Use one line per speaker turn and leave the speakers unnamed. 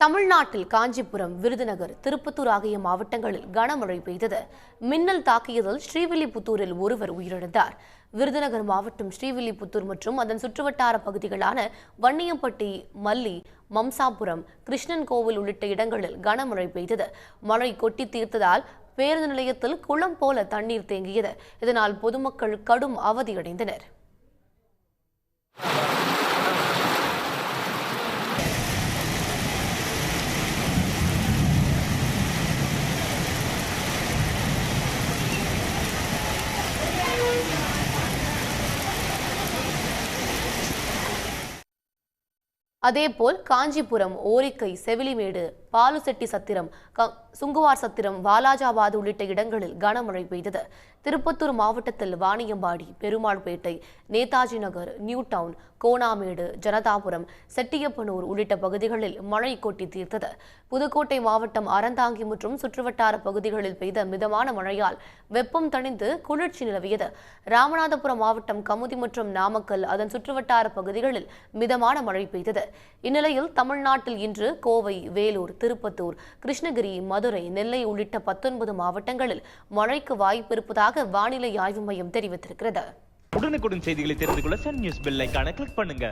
தமிழ்நாட்டில் காஞ்சிபுரம், விருதுநகர், திருப்பத்தூர் ஆகிய மாவட்டங்களில் கனமழை பெய்தது. மின்னல் தாக்கியதில் ஸ்ரீவில்லிபுத்தூரில் ஒருவர் உயிரிழந்தார். விருதுநகர் மாவட்டம் ஸ்ரீவில்லிபுத்தூர் மற்றும் அதன் சுற்றுவட்டார பகுதிகளான வன்னியம்பட்டி, மல்லி, மம்சாபுரம், கிருஷ்ணன் கோவில் உள்ளிட்ட இடங்களில் கனமழை பெய்தது. மழை கொட்டி தீர்த்ததால் பேருந்து நிலையத்தில் குளம் போல தண்ணீர் தேங்கியது. இதனால் பொதுமக்கள் கடும் அவதியடைந்தனர். அதேபோல் காஞ்சிபுரம், ஓரிக்கை, செவிலிமேடு, பாலுசெட்டி சத்திரம், சுங்குவார் சத்திரம், வாலாஜாபாத் உள்ளிட்ட இடங்களில் கனமழை பெய்தது. திருப்பத்தூர் மாவட்டத்தில் வாணியம்பாடி, பெருமாள்பேட்டை, நேதாஜி நகர், நியூ டவுன், கோணாமேடு, ஜனதாபுரம், செட்டியப்பனூர் உள்ளிட்ட பகுதிகளில் மழை கொட்டி தீர்த்தது. புதுக்கோட்டை மாவட்டம் அறந்தாங்கி மற்றும் சுற்றுவட்டார பகுதிகளில் பெய்த மிதமான மழையால் வெப்பம் தணிந்து குளிர்ச்சி நிலவியது. ராமநாதபுரம் மாவட்டம் கமுதி மற்றும் நாமக்கல், அதன் சுற்றுவட்டார பகுதிகளில் மிதமான மழை பெய்தது. இந்நிலையில் தமிழ்நாட்டில் இன்று கோவை, வேலூர், திருப்பத்தூர், கிருஷ்ணகிரி, மதுரை, நெல்லை உள்ளிட்ட 19 மாவட்டங்களில் மழைக்கு வாய்ப்பு இருப்பதாக வானிலை ஆய்வு மையம் தெரிவித்திருக்கிறது.
உடனுக்குடன் செய்திகளை தெரிந்து கொள்ள சன் நியூஸ் பெல் ஐகானை கிளிக் பண்ணுங்க.